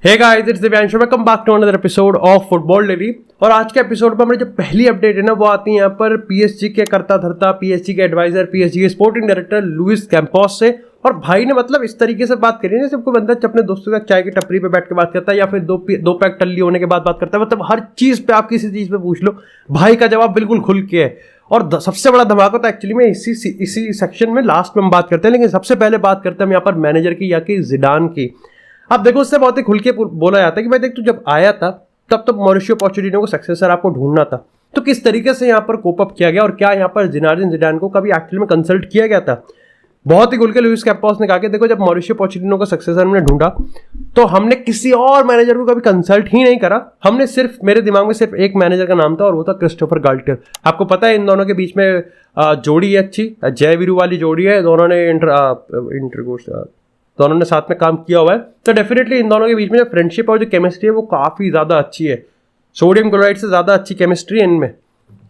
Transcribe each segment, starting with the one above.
Hey guys, it's Divyanshu, welcome back to another episode of football daily. और आज के episode में हमारी जो पहली अपडेट है ना, वो आती है यहाँ पर पीएसजी के करता धरता, पीएसजी के एडवाइजर, पीएसजी के स्पोर्टिंग डायरेक्टर लुइस कैंपोस से। और भाई ने मतलब इस तरीके से बात करी है जैसे कोई बंदा अपने दोस्तों के साथ चाय की टपरी पे बैठ के बात करता है या फिर दो पैक टल्ली होने के बाद बात करता है। मतलब हर चीज पे आप किसी चीज पे पूछ लो, भाई का जवाब बिल्कुल खुल के है। और सबसे बड़ा धमाका तो एक्चुअली में इसी सेक्शन में लास्ट में हम बात करते हैं, लेकिन सबसे पहले बात करते हैं हम यहाँ पर मैनेजर की या कि जिडान की। अब देखो, उससे बहुत ही खुल के बोला जाता है कि भाई देख, तू जब आया था तब तो मॉरिशियो पोचेटिनो को सक्सेसर आपको ढूंढना था, तो किस तरीके से यहाँ पर कोप अप किया गया और क्या यहाँ पर जिनेदिन जिडान को कभी एक्चुअली में कंसल्ट किया गया था। बहुत ही खुल के लुइस कैंपोस ने कहा कि देखो, जब मॉरिशियो पोचेटिनो का सक्सेसर हमने ढूंढा तो हमने किसी और मैनेजर को कभी कंसल्ट ही नहीं करा। हमने सिर्फ, मेरे दिमाग में सिर्फ एक मैनेजर का नाम था और वो था क्रिस्टोफर गाल्टियर। आपको पता है इन दोनों के बीच में जोड़ी है अच्छी, जय वीरू वाली जोड़ी है। दोनों ने साथ में काम किया हुआ है, तो डेफिनेटली इन दोनों के बीच में जो फ्रेंडशिप और जो केमिस्ट्री है वो काफ़ी ज़्यादा अच्छी है। सोडियम क्लोराइड से ज़्यादा अच्छी केमिस्ट्री है इनमें।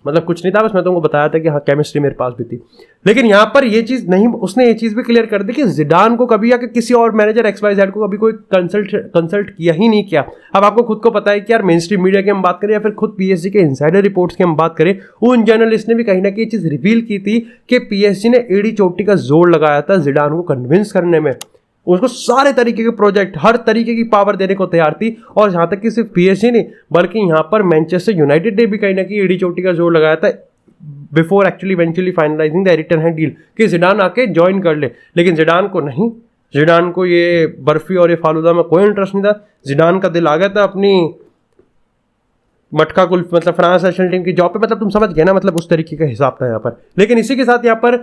मतलब कुछ नहीं था, बस मैं तुमको बताया था कि हाँ, केमिस्ट्री मेरे पास भी थी। लेकिन यहाँ पर ये चीज़ नहीं, उसने ये चीज़ भी क्लियर कर दी कि जिडान को कभी या कि किसी और मैनेजर XYZ को कभी कोई कंसल्ट किया ही नहीं किया। अब आपको खुद को पता है कि यार, मेन स्ट्रीम मीडिया की हम बात करें या फिर खुद पीएसजी के इनसाइडर रिपोर्ट्स की हम बात करें, उन जर्नलिस्ट ने भी कहीं ना कहीं ये चीज़ रिवील की थी कि पीएसजी ने एड़ी चोटी का जोर लगाया था जिडान को कन्विंस करने में। उसको सारे तरीके के प्रोजेक्ट, हर तरीके की पावर देने को तैयार थी। और जहां तक कि सिर्फ पीएसजी नहीं बल्कि यहां पर मैनचेस्टर यूनाइटेड ने भी कहीं ना कहीं एड़ी चोटी का जोर लगाया था before actually eventually finalizing the return hand deal कि जिडान आके ज्वाइन कर ले। लेकिन जिडान को नहीं, जिडान को ये बर्फी और ये फालूदा में कोई इंटरेस्ट नहीं था। जिडान का दिल आ गया था अपनी मटका कुल्फ, मतलब फ्रांस नेशनल टीम की जॉब पे। मतलब तुम समझ गए ना, मतलब उस तरीके का हिसाब था यहाँ पर। लेकिन इसी के साथ यहाँ पर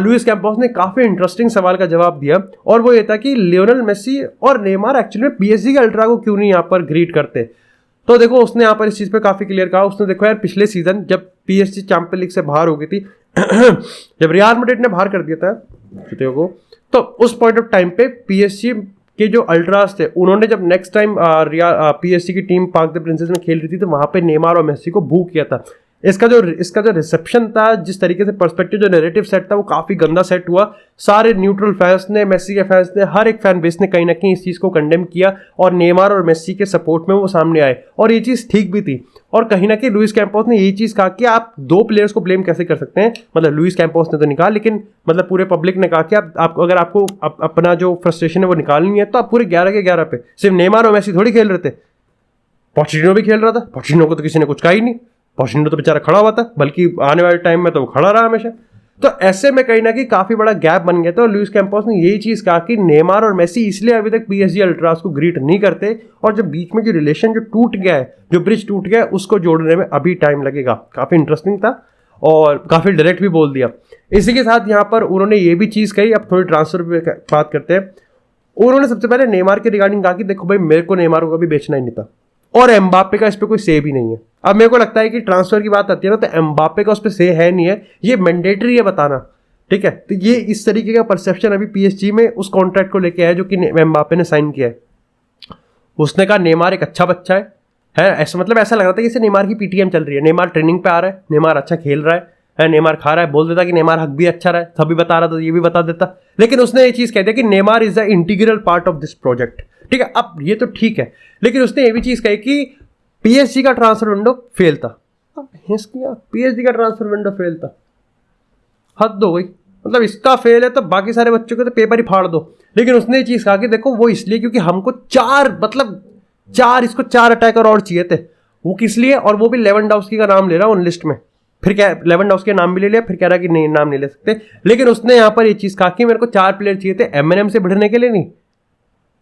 लुइस कैंपोस ने काफी इंटरेस्टिंग सवाल का जवाब दिया, और वो ये था कि लियोनेल मेसी और नेमार एक्चुअली में पीएसजी के अल्ट्रा को क्यों नहीं यहाँ पर ग्रीट करते। तो देखो, उसने यहाँ पर इस चीज पे काफी क्लियर कहा। उसने देखो यार, पिछले सीजन जब पीएसजी चैंपियन लीग से बाहर हो गई थी जब रियल मैड्रिड ने बाहर कर दिया था को, तो उस पॉइंट ऑफ टाइम पे पीएसजी के जो अल्ट्रास थे, उन्होंने जब नेक्स्ट टाइम पीएसजी की टीम पार्क द प्रिंसेस में खेल रही थी तो वहां पे नेमार और मेसी को बू किया था। इसका जो रिसेप्शन था, जिस तरीके से पर्सपेक्टिव, जो नैरेटिव सेट था, वो काफी गंदा सेट हुआ। सारे न्यूट्रल फैंस ने, मेसी के फैंस ने, हर एक फैन बेस ने कहीं ना कहीं इस चीज को कंडेम किया और नेमार और मेसी के सपोर्ट में वो सामने आए, और ये चीज ठीक भी थी। और कहीं ना कहीं लुइस कैंपोस ने ये चीज कहा कि आप दो प्लेयर्स को ब्लेम कैसे कर सकते हैं। मतलब लुइस कैंपोस ने तो नहीं कहा, लेकिन मतलब पूरे पब्लिक ने कहा कि आप अगर आपको अपना जो फ्रस्ट्रेशन है वो निकालनी है तो आप पूरे 11 के 11 पे, सिर्फ नेमार और मेसी थोड़ी खेल रहे थे, पोचेटिनो भी खेल रहा था। पोचेटिनो को तो किसी ने कुछ कहा ही नहीं, पोचेटिनो तो बेचारा खड़ा हुआ था, बल्कि आने वाले टाइम में तो वो खड़ा रहा हमेशा। तो ऐसे में कहीं ना कहीं काफी बड़ा गैप बन गया था, और लुइस कैंपोस ने यही चीज कहा कि नेमार और मेसी इसलिए अभी तक पीएसजी अल्ट्रास को ग्रीट नहीं करते, और जो बीच में जो रिलेशन जो टूट गया है, जो ब्रिज टूट गया है, उसको जोड़ने में अभी टाइम लगेगा। काफी इंटरेस्टिंग था और काफी डायरेक्ट भी बोल दिया। इसी के साथ यहाँ पर उन्होंने ये भी चीज कही। अब थोड़ी ट्रांसफर पे बात करते हैं। उन्होंने सबसे पहले नेमार के रिगार्डिंग कहा कि देखो भाई, मेरे को नेमार को कभी बेचना ही नहीं था, और एम्बाप्पे का इस पर कोई से भी नहीं है। अब मेरे को लगता है कि ट्रांसफर की बात आती है ना, तो एम्बाप्पे का उस पर से है नहीं है, ये मैंडेटरी है बताना, ठीक है। तो ये इस तरीके का परसेप्शन अभी पीएसजी में उस कॉन्ट्रैक्ट को लेके है जो कि एम्बाप्पे ने साइन किया है। उसने कहा नेमार एक अच्छा बच्चा है ऐसा, मतलब ऐसा लग रहा था कि इसे नेमार की पीटीएम चल रही है, नेमार ट्रेनिंग पे आ रहा है, नेमार अच्छा खेल रहा है, नेमार खा रहा है, बोल देता कि नेमार हक भी अच्छा रहा है, सभी बता रहा था, ये भी बता देता। लेकिन उसने ये चीज कह दिया कि Neymar is the integral part of this project, ठीक है। अब ये तो ठीक है, लेकिन उसने ये भी चीज कही कि पीएसजी का ट्रांसफर विंडो फेल था। पीएसजी का ट्रांसफर विंडो फेल था, हद हो गई। मतलब इसका फेल है तो बाकी सारे बच्चों के तो पेपर ही फाड़ दो। लेकिन उसने ये चीज कहा कि देखो, वो इसलिए क्योंकि हमको इसको चार अटैकर और चाहिए थे। वो किस लिए, और वो भी लेवेंडोव्स्की का नाम ले रहा उन लिस्ट में। फिर क्या, लेवेंडोव्स्की का नाम भी ले लिया, फिर कह रहा कि नहीं, नाम नहीं ले सकते। लेकिन उसने यहाँ पर ये चीज कहा कि मेरे को 4 प्लेयर चाहिए थे एमएनएम से भिड़ने के लिए, नहीं,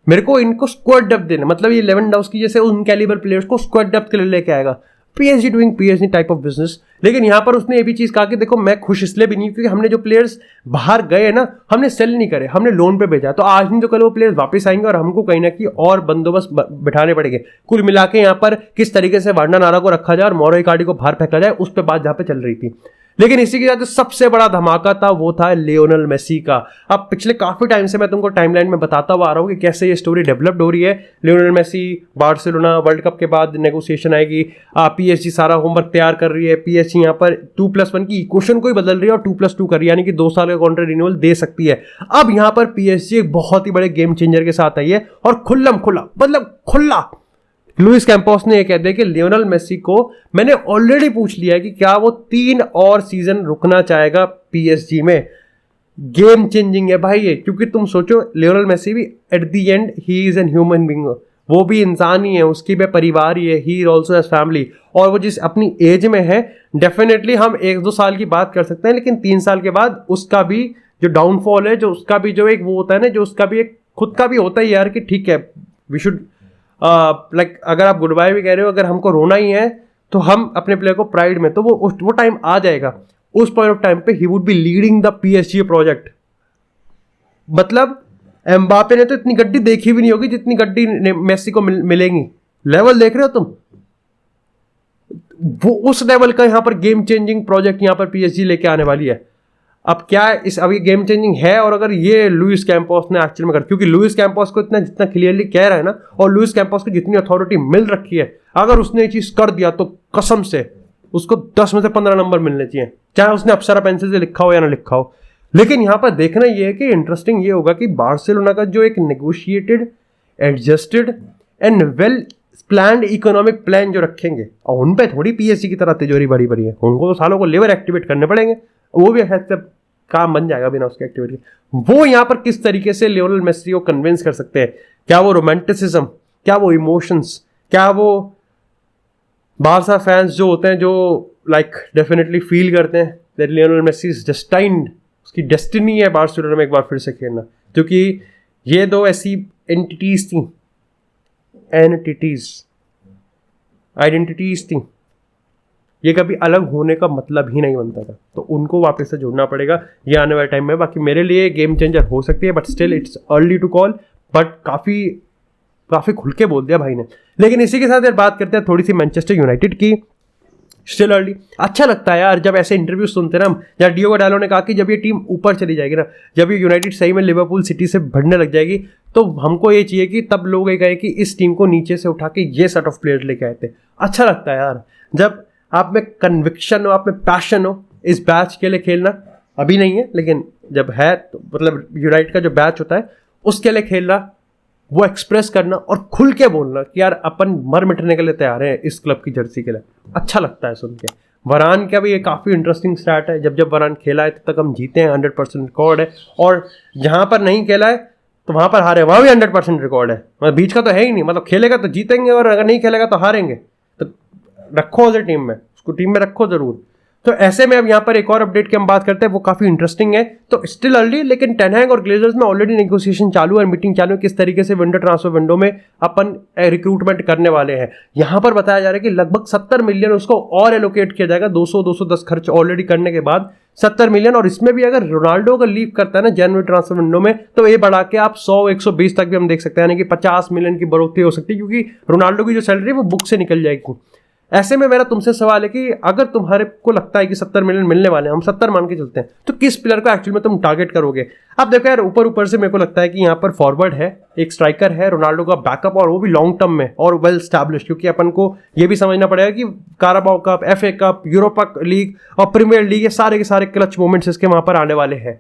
मेरे को इनको स्क्वाड डेप्थ देना। मतलब ये लेवेंडोव्स्की जैसे उन कैलिबर प्लेयर्स को स्क्वाड डेप्थ के लिए लेके आएगा। PSG doing PSG type of business. लेकिन यहाँ पर उसने ये भी चीज कहा कि देखो, मैं खुश इसलिए भी नहीं क्योंकि हमने जो प्लेयर्स बाहर गए ना, हमने सेल नहीं करे, हमने लोन पे भेजा। तो आज नहीं तो कल वो प्लेयर्स वापस आएंगे और हमको कहीं ना कहीं और बंदोबस्त बिठाने पड़ेंगे। कुल मिला के यहाँ पर किस तरीके से वार्नर नारा को रखा जाए और मोरो इकार्डी को बाहर फेंका जाए, उस पर बात जहाँ पे चल रही थी। लेकिन इसी के साथ जो सबसे बड़ा धमाका था वो था लियोनेल मेसी का। अब पिछले काफी टाइम से मैं तुमको टाइमलाइन में बताता हुआ आ रहा हूँ कि कैसे ये स्टोरी डेवलप्ड हो रही है। Lionel Messi Barcelona world cup के बाद नेगोशिएशन आएगी, पीएसजी सारा होमवर्क तैयार कर रही है, पीएसजी यहाँ पर 2+1 की इक्वेशन को ही बदल रही है और 2+2 कर रही है, यानी कि 2 साल का कॉन्ट्रैक्ट रिन्यूअल दे सकती है। अब यहाँ पर पीएसजी एक बहुत ही बड़े गेम चेंजर के साथ आई है और खुला लुइस कैंपोस ने यह कह दिया कि लियोनेल मेसी को मैंने ऑलरेडी पूछ लिया है कि क्या वो 3 और सीजन रुकना चाहेगा पीएसजी में। गेम चेंजिंग है भाई ये, क्योंकि तुम सोचो लियोनेल मेसी भी at the and he is an human being, वो भी इंसान ही है, उसकी भी परिवार ही है, ही ऑल्सो हैज फैमिली, और वो जिस अपनी एज में है डेफिनेटली हम 1-2 साल की बात कर सकते हैं, लेकिन 3 साल के बाद उसका भी जो डाउनफॉल है, जो उसका भी जो एक वो होता है ना, जो उसका भी एक खुद का भी होता है यार कि ठीक है वी शुड लाइक अगर आप गुड बाय भी कह रहे हो, अगर हमको रोना ही है तो हम अपने प्लेयर को प्राइड में, तो वो टाइम आ जाएगा। उस पॉइंट ऑफ टाइम पे he would be leading the PSG project. मतलब एम्बापे ने तो इतनी गड्डी देखी भी नहीं होगी जितनी गड्डी मेसी को मिलेंगी। लेवल देख रहे हो तुम, वो उस लेवल का यहां पर गेम चेंजिंग प्रोजेक्ट यहां पर पीएसजी लेके आने वाली है। अब क्या अभी गेम चेंजिंग है, और अगर ये लुइस कैंपोस ने एक्चुअल में कर, क्योंकि लुइस कैंपोस को इतना जितना क्लियरली कह रहा है ना, और लुइस कैंपोस को जितनी अथॉरिटी मिल रखी है, अगर उसने ये चीज कर दिया तो कसम से उसको 10 में से 15 नंबर मिलने चाहिए, चाहे उसने अप्सरा पेंसिल से लिखा हो या ना लिखा हो। लेकिन यहां पर देखना यह है कि इंटरेस्टिंग ये होगा कि बार्सिलोना का जो एक negotiated, adjusted and well planned economic plan जो रखेंगे, और उन पे थोड़ी पीएसजी की तरह तिजोरी बड़ी बड़ी है, उनको तो सालों को लेवर एक्टिवेट करने पड़ेंगे, वो भी काम बन जाएगा बिना उसके एक्टिविटी। वो यहां पर किस तरीके से लियोनेल मेसी को कन्विंस कर सकते हैं, क्या वो रोमांटिसिज्म, क्या वो इमोशंस, क्या वो बारसा फैंस जो होते हैं जो लाइक डेफिनेटली फील करते हैं that Lionel Messi is destined, उसकी डेस्टिनी है बार्सिलोना में एक बार फिर से खेलना। क्योंकि ये दो ऐसी एंटिटीज थी, आइडेंटिटीज थी, ये कभी अलग होने का मतलब ही नहीं बनता था, तो उनको वापस से जोड़ना पड़ेगा ये आने वाले टाइम में। बाकी मेरे लिए गेम चेंजर हो सकती है, but still it's early to call, but काफी खुल के बोल दिया भाई ने। लेकिन इसी के साथ यार बात करते हैं थोड़ी सी मैनचेस्टर यूनाइटेड की। स्टिल अर्ली, अच्छा लगता है यार जब ऐसे इंटरव्यू सुनते ना हम, यार डियोगो डालो ने कहा कि जब ये टीम ऊपर चली जाएगी ना, जब ये यूनाइटेड सही में लिवरपूल सिटी से बढ़ने लग जाएगी, तो हमको ये चाहिए कि तब लोग ये कहे कि इस टीम को नीचे से उठा के ये सेट ऑफ प्लेयर्स लेके आए थे। अच्छा लगता है यार जब आप में कन्विक्शन हो, आप में पैशन हो इस बैच के लिए खेलना। अभी नहीं है लेकिन जब है तो मतलब यूनाइटेड का जो बैच होता है उसके लिए खेलना, वो एक्सप्रेस करना और खुल के बोलना कि यार अपन मर मिटने के लिए तैयार हैं इस क्लब की जर्सी के लिए। अच्छा लगता है सुन के। वरान का भी ये काफ़ी इंटरेस्टिंग स्टार्ट है, जब वरान खेला है तब तक हम जीते हैं, 100% रिकॉर्ड है, और जहाँ पर नहीं खेला है तो वहाँ पर हारे, वहाँ भी 100% रिकॉर्ड है, मतलब बीच का तो है ही नहीं, मतलब खेलेगा तो जीतेंगे और अगर नहीं खेलेगा तो हारेंगे। तो रखो उसे टीम में, उसको टीम में रखो जरूर। तो ऐसे में अब यहाँ पर एक और अपडेट की हम बात करते हैं, वो काफ़ी इंटरेस्टिंग है। तो स्टिल अर्ली, लेकिन टेन हैग और ग्लेजर्स में ऑलरेडी नेगोशिएशन चालू है, मीटिंग चालू है किस तरीके से विंडो ट्रांसफर विंडो में अपन रिक्रूटमेंट करने वाले हैं। यहाँ पर बताया जा रहा है कि लगभग 70 मिलियन उसको और एलोकेट किया जाएगा, 200-210 खर्च ऑलरेडी करने के बाद 70 मिलियन। और इसमें भी अगर रोनाल्डो अगर लीव करता है ना जनवरी ट्रांसफर विंडो में, तो ये बढ़ा के आप 100-120 तक भी हम देख सकते हैं, यानी कि 50 मिलियन की बढ़ोतरी हो सकती है, क्योंकि रोनाल्डो की जो सैलरी है वो बुक से निकल जाएगी। ऐसे में मेरा तुमसे सवाल है कि अगर तुम्हारे को लगता है कि 70 मिलियन मिलने वाले हैं, हम 70 मान के चलते हैं, तो किस प्लेयर को एक्चुअली में तुम टारगेट करोगे? अब देखो यार, ऊपर से मेरे को लगता है कि यहाँ पर फॉरवर्ड है, एक स्ट्राइकर है, रोनाल्डो का बैकअप, और वो भी लॉन्ग टर्म में और वेल स्टैब्लिश, क्योंकि अपन को ये भी समझना पड़ेगा कि Carabao cup, FA cup, Europa league और प्रीमियर लीग, ये सारे के सारे क्लच मोमेंट्स इसके वहां पर आने वाले हैं।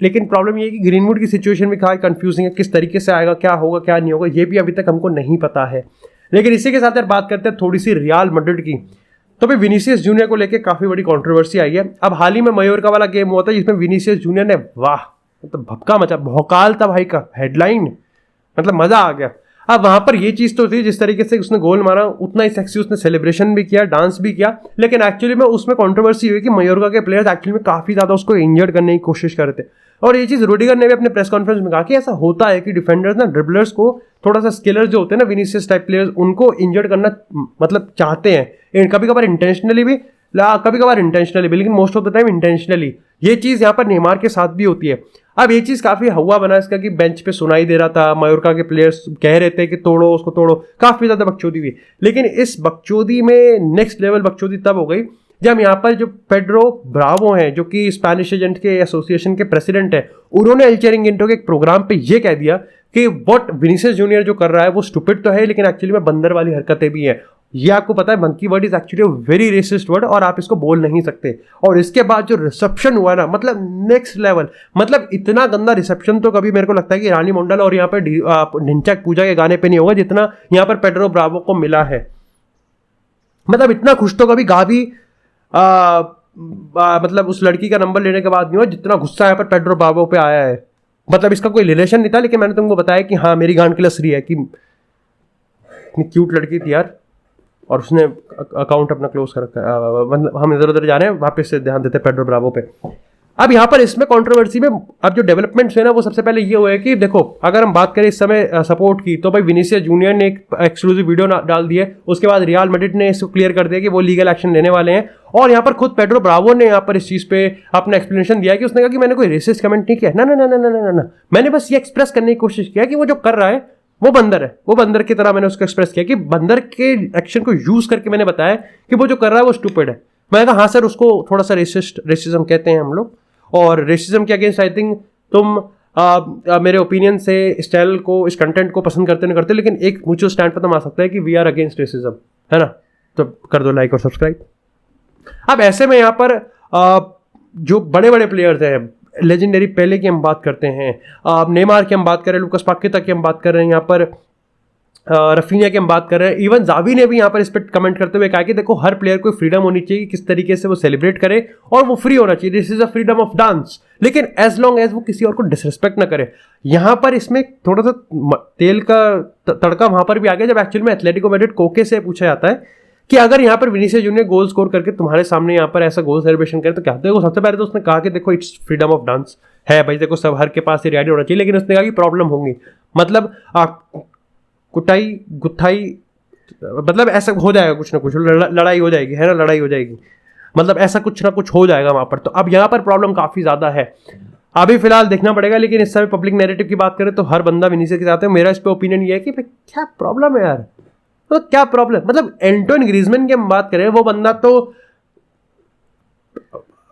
लेकिन प्रॉब्लम ये है कि ग्रीनवुड की सिचुएशन भी काफी कंफ्यूजिंग है, किस तरीके से आएगा, क्या होगा क्या नहीं होगा, ये भी अभी तक हमको नहीं पता है। लेकिन इसी के साथ यार बात करते हैं थोड़ी सी रियल मैड्रिड की। तो भाई विनीसियस जूनियर को लेके काफी बड़ी कंट्रोवर्सी आई है। अब हाल ही में मयोर्का वाला गेम हुआ था जिसमें विनीसियस जूनियर ने वाह मतलब भपका मचा, भौकाल था भाई का, हेडलाइन, मतलब मजा आ गया। अब वहां पर ये चीज तो थी, जिस तरीके से उसने गोल मारा उतना ही सेक्सी उसने सेलिब्रेशन भी किया, डांस भी किया, लेकिन एक्चुअली में उसमें कंट्रोवर्सी हुई कि मयोर्का के प्लेयर्स एक्चुअली में काफी ज्यादा उसको इंजर्ड करने की कोशिश कर रहे थे। और ये चीज रूडिगर ने भी अपने प्रेस कॉन्फ्रेंस में कहा कि ऐसा होता है कि डिफेंडर्स ना ड्रिबलर्स को, थोड़ा सा स्किलर्स जो होते हैं ना, विनीसियस टाइप प्लेयर्स, उनको इंजर्ड करना मतलब चाहते हैं, कभी कभार इंटेंशनली भी, कभी कभार इंटेंशनली भी, लेकिन most of the time intentionally. ये चीज यहाँ पर नेमार के साथ भी होती है। अब ये चीज काफी हवा बना इसका कि बेंच पे सुनाई दे रहा था, मयोर्का के प्लेयर्स कह रहे थे कि तोड़ो उसको तोड़ो, काफी ज्यादा बकचोदी हुई। लेकिन इस बकचोदी में नेक्स्ट लेवल बकचोदी तब हो गई जब यहाँ पर जो पेड्रो ब्रावो हैं, जो कि स्पेनिश एजेंट के एसोसिएशन के प्रेसिडेंट हैं, उन्होंने एल चिरिंगेंटो के एक प्रोग्राम पे ये कह दिया कि व्हाट विनीसियस जूनियर जो कर रहा है वो स्टूपिड तो है, लेकिन एक्चुअली में बंदर वाली हरकतें भी हैं। ये आपको पता है, monkey word is actually very resist word और आप इसको बोल नहीं सकते। और इसके बाद जो रिसेप्शन हुआ ना, मतलब नेक्स्ट लेवल, मतलब इतना गंदा रिसेप्शन तो कभी मेरे को लगता है कि रानी मंडल और यहाँ पर ढिंचैक पूजा के गाने पे नहीं होगा जितना यहाँ पर पेड्रो ब्रावो को मिला है। मतलब इतना खुश तो कभी गावी मतलब उस लड़की का नंबर लेने के बाद नहीं हुआ जितना गुस्सा यहाँ पर पेड्रो ब्रावो पे आया है। मतलब इसका कोई रिलेशन नहीं था, लेकिन मैंने तुमको बताया कि हाँ मेरी गांड की लसरी है कि इतनी क्यूट लड़की थी यार, और उसने अकाउंट अपना क्लोज कर रखा है। मतलब हम इधर उधर जा रहे हैं, वापस से ध्यान देते हैं पेड्रो ब्रावो पे। अब यहाँ पर इसमें कंट्रोवर्सी में अब जो डेवलपमेंट्स है ना, वो सबसे पहले ये हुआ है कि देखो अगर हम बात करें इस समय सपोर्ट की, तो भाई विनीसियस जूनियर ने एक एक्सक्लूसिव वीडियो डाल दी है। उसके बाद रियल मैड्रिड ने इसको क्लियर कर दिया कि वो लीगल एक्शन लेने वाले हैं। और यहाँ पर खुद पेड्रो ब्रावो ने यहाँ पर इस चीज़ पे अपना एक्सप्लेनेशन दिया कि उसने कहा कि मैंने कोई रेसिस्ट कमेंट नहीं किया, ना ना ना ना ना ना, मैंने बस ये एक्सप्रेस करने की कोशिश किया कि वो जो कर रहा है वो बंदर है, वो बंदर की तरह मैंने उसको एक्सप्रेस किया कि बंदर के एक्शन को यूज करके मैंने बताया कि वो जो कर रहा है वो स्टूपिड है। मैंने कहा हाँ सर, उसको थोड़ा सा रेसिज्म कहते हैं हम लोग, और रेसिज्म के अगेंस्ट आई थिंक तुम मेरे ओपिनियन से स्टाइल को, इस कंटेंट को पसंद करते नहीं करते, लेकिन एक म्यूचुअल स्टैंड पर तुम आ सकता है कि वी आर अगेंस्ट रेसिज्म, है ना। तो कर दो लाइक और सब्सक्राइब। अब ऐसे में यहाँ पर जो बड़े बड़े प्लेयर्स हैं, लेजेंडरी पहले की हम बात करते हैं, नेमार की हम बात कर रहे हैं, लुकास पाकेता की हम बात कर रहे हैं, यहाँ पर रफीनिया की हम बात कर रहे हैं, इवन जावी ने भी यहाँ पर इस पर कमेंट करते हुए कहा कि देखो हर प्लेयर को फ्रीडम होनी चाहिए किस तरीके से वो सेलिब्रेट करे, और वो फ्री होना चाहिए, this is a freedom of dance, लेकिन एज लॉन्ग एज वो किसी और को डिसरिस्पेक्ट ना करे। यहाँ पर इसमें थोड़ा सा तेल का तड़का वहां पर भी आ गया जब एक्चुअली में एथलेटिको मैड्रिड कोके से पूछा जाता है कि अगर यहाँ पर विनीसियस जूनियर गोल स्कोर करके तुम्हारे सामने यहाँ पर ऐसा गोल सेलिब्रेशन करे तो क्या। देखो सबसे पहले तो उसने कहा कि देखो इट्स फ्रीडम ऑफ डांस है भाई, देखो सब हर के पास ये रियलिटी होना चाहिए, लेकिन उसने कहा कि प्रॉब्लम होंगी, मतलब कुटाई गुत्थाई, मतलब ऐसा हो जाएगा कुछ ना कुछ, लड़ाई हो जाएगी, है ना, लड़ाई हो जाएगी, मतलब ऐसा कुछ ना कुछ हो जाएगा वहां पर। तो अब यहाँ पर प्रॉब्लम काफी ज्यादा है, अभी फिलहाल देखना पड़ेगा। लेकिन इस समय पब्लिक नैरेटिव की बात करें तो हर बंदा विनीसियस के साथ है। मेरा इस पे ओपिनियन ये है कि भाई क्या प्रॉब्लम है यार, तो क्या प्रॉब्लम, मतलब एंटोइन ग्रीजमैन की हम बात करें, वो बंदा तो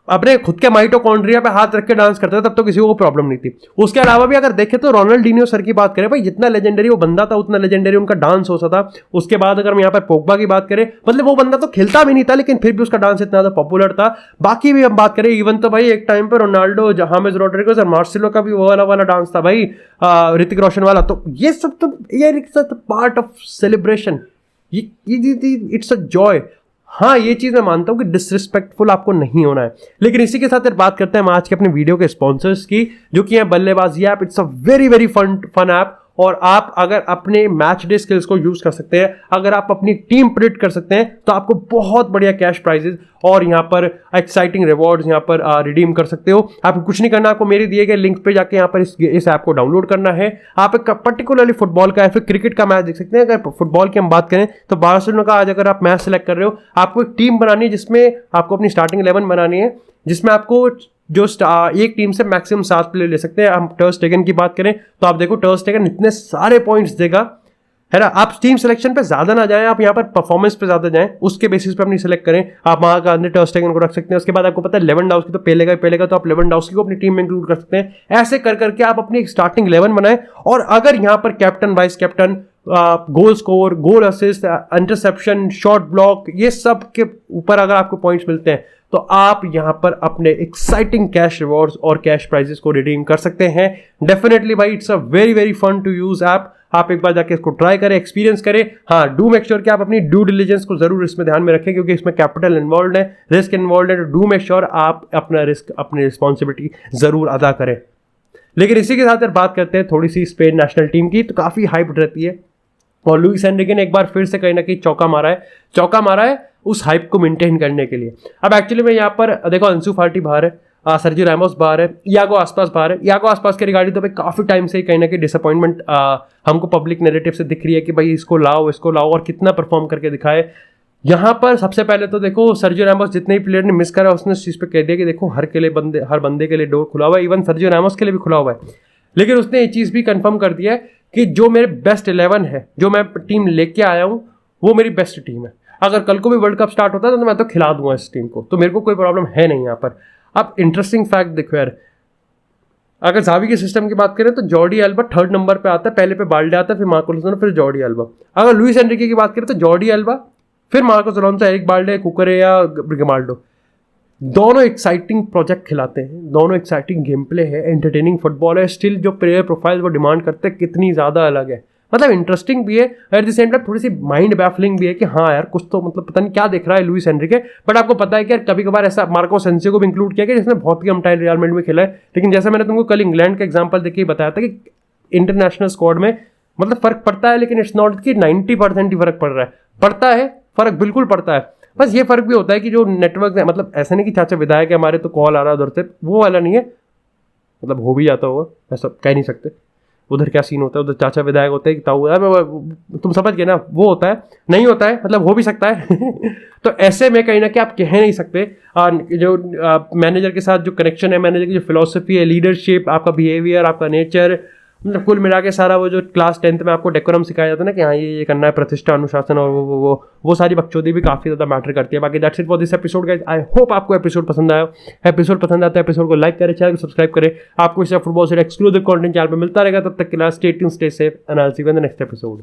अपने खुद के माइटोकॉन्ड्रिया पे हाथ रख के डांस करता था, तब तो किसी को प्रॉब्लम नहीं थी। उसके अलावा भी अगर देखें तो रोनाल्डिनियो सर की बात करें, भाई जितना लेजेंडरी वो बंदा था उतना लेजेंडरी उनका डांस होता था। उसके बाद अगर हम यहाँ पर पोग्बा की बात करें, मतलब वो बंदा तो खेलता भी नहीं था, लेकिन फिर भी उसका डांस इतना ज्यादा पॉपुलर था। बाकी भी हम बात करें, इवन तो भाई एक टाइम पर रोनाल्डो, जामेस रोड्रिगेज और मार्सेलो का भी वो वाला डांस था भाई, ऋतिक रोशन वाला। तो ये सब तो ये part of celebration, it's a joy. हाँ ये चीज मैं मानता हूं कि डिसरिस्पेक्टफुल आपको नहीं होना है। लेकिन इसी के साथ बात करते हैं हम आज के अपने वीडियो के स्पॉन्सर्स की, जो कि है Ballebaazi app. It's a very very fun app, और आप अगर अपने मैच डे स्किल्स को यूज कर सकते हैं, अगर आप अपनी टीम प्रेडिक्ट कर सकते हैं, तो आपको बहुत बढ़िया कैश प्राइजेस और यहाँ पर एक्साइटिंग रिवॉर्ड्स यहाँ पर रिडीम कर सकते हो। आपको कुछ नहीं करना, आपको मेरे दिए गए लिंक पे जाके यहाँ पर इस ऐप को डाउनलोड करना है। आप एक पर्टिकुलरली फुटबॉल का या फिर क्रिकेट का मैच देख सकते हैं। अगर फुटबॉल की हम बात करें तो बार्सिलोना का आज अगर आप मैच सेलेक्ट कर रहे हो, आपको एक टीम बनानी है जिसमें आपको अपनी स्टार्टिंग 11 बनानी है, जिसमें आपको जो एक टीम से मैक्सिमम 7 प्लेयर ले सकते हैं। हम टर स्टेगन की बात करें तो आप देखो टर स्टेगन इतने सारे पॉइंट्स देगा, है ना। आप टीम सिलेक्शन पे ज्यादा ना जाएं, आप यहाँ पर परफॉर्मेंस पे ज्यादा जाएं, उसके बेसिस पे अपनी सेलेक्ट करें। आप वहां का टर स्टेगन को रख सकते हैं। उसके बाद आपको पता है लेवेंडोव्स्की तो पहले का तो आप लेवेंडोव्स्की को अपनी टीम में इंक्लूड कर सकते हैं। ऐसे कर करके आप अपनी स्टार्टिंग 11 बनाएं, और अगर यहाँ पर captain, vice captain, goal score, goal assist, interception, shot block, ये सब के ऊपर अगर आपको पॉइंट्स मिलते हैं, तो आप यहां पर अपने एक्साइटिंग कैश रिवॉर्ड्स और कैश प्राइजेस को रिडीम कर सकते हैं। डेफिनेटली भाई it's a very very fun to use app. आप एक बार जाके इसको ट्राई करें, एक्सपीरियंस करें। हाँ, डू मेक श्योर कि आप अपनी ड्यू डिलिजेंस को जरूर इसमें ध्यान में रखें, क्योंकि इसमें कैपिटल इन्वॉल्व है, रिस्क इन्वॉल्व है। डू मेक श्योर आप अपना रिस्क, अपनी रिस्पॉन्सिबिलिटी जरूर अदा करें। लेकिन इसी के साथ बात करते हैं थोड़ी सी स्पेन नेशनल टीम की, तो काफी हाइप रहती है, और लुइस एनरिके ने एक बार फिर से कहीं ना कहीं चौका मारा है उस हाइप को मेंटेन करने के लिए। अब एक्चुअली में यहाँ पर देखो अंसू फाटी बाहर है, सर्जियो रैमोस बाहर है, यागो आसपास बाहर है। यागो आसपास की रिगार्डिंग तो भाई काफी टाइम से कहीं ना कहीं डिसअपॉइंटमेंट हमको पब्लिक नैरेटिव से दिख रही है कि भाई इसको लाओ और कितना परफॉर्म करके दिखाए। यहाँ पर सबसे पहले तो देखो सर्जियो रैमोस जितने ही प्लेयर ने मिस करा उसने इस चीज पे कह दिया कि देखो हर बंदे के लिए डोर खुला हुआ है, इवन सर्जियो रैमोस के लिए भी खुला हुआ है। लेकिन उसने ये चीज भी कंफर्म कर दिया है कि जो मेरे बेस्ट 11 है, जो मैं टीम लेके आया हूँ, वो मेरी बेस्ट टीम है। अगर कल को भी वर्ल्ड कप स्टार्ट होता है तो मैं तो खिला दूंगा इस टीम को, तो मेरे को कोई प्रॉब्लम है नहीं यहाँ पर। अब इंटरेस्टिंग फैक्ट देखो यार, अगर जावी के सिस्टम की बात करें तो जॉर्डी एल्बा 3rd नंबर पे आता है, पहले पे बाल्डे आता है, फिर मार्कोस अलोंसो, फिर जॉर्डी एल्बा। अगर लुइस एनरिके की बात करें तो जॉर्डी एल्बा, फिर मार्कोस अलोंसो, एरिक बाल्डे, कुकरे या ग्रिमाल्डो। दोनों एक्साइटिंग प्रोजेक्ट खिलाते हैं, दोनों एक्साइटिंग गेम प्ले है, एंटरटेनिंग फुटबॉल है, स्टिल जो प्लेयर प्रोफाइल वो डिमांड करते हैं कितनी ज़्यादा अलग है, मतलब इंटरेस्टिंग भी है, एट द सेम टाइम थोड़ी सी माइंड बैफलिंग भी है कि हाँ यार कुछ तो मतलब पता नहीं क्या देख रहा है लुइस एनरिके। बट आपको पता है कि यार कभी कभार ऐसा मार्को सेंसियो को भी इंक्लूड किया कि जिसने बहुत ही कम टाइम रियल मैड्रिड में खेला है, लेकिन जैसा मैंने तुमको कल इंग्लैंड का एग्जाम्पल देख के बताया था कि इंटरनेशनल स्क्वाड में मतलब फर्क पड़ता है, लेकिन इट्स नॉट कि 90% ही फर्क पड़ रहा है, पड़ता है फर्क, बिल्कुल पड़ता है। बस ये फर्क भी होता है कि जो नेटवर्क है, मतलब ऐसा नहीं कि चाचा विधायक है हमारे तो कॉल आ रहा है उधर से, वो वाला नहीं है, मतलब हो भी जाता होगा, ऐसा कह नहीं सकते उधर क्या सीन होता है, उधर चाचा विधायक होते हैं कि ताऊ यार तुम समझ गए ना, वो होता है, नहीं होता है, मतलब हो भी सकता है तो ऐसे में कहीं ना कहीं आप कह नहीं सकते जो मैनेजर के साथ जो कनेक्शन है, मैनेजर की जो फिलॉसफी है, लीडरशिप, आपका बिहेवियर, आपका नेचर, मतलब कुल मिला के सारा वो जो क्लास 10th में आपको डेकोरम सिखाया जाता है ना कि हाँ ये करना है, प्रतिष्ठा, अनुशासन और वो सारी बकचोदी भी काफ़ी ज़्यादा मैटर करती है। बाकी that's it for this episode guys, I hope आपको एपिसोड पसंद आया। एपिसोड पसंद आता है एपिसोड को लाइक करें, चैनल को सब्सक्राइब करें, आपको इससे फुटबॉल से एक्सक्लूसिव कंटेंट चैनल पर मिलता रहेगा। तब तक के लिए stay tuned, stay safe, and I will see you in the next episode.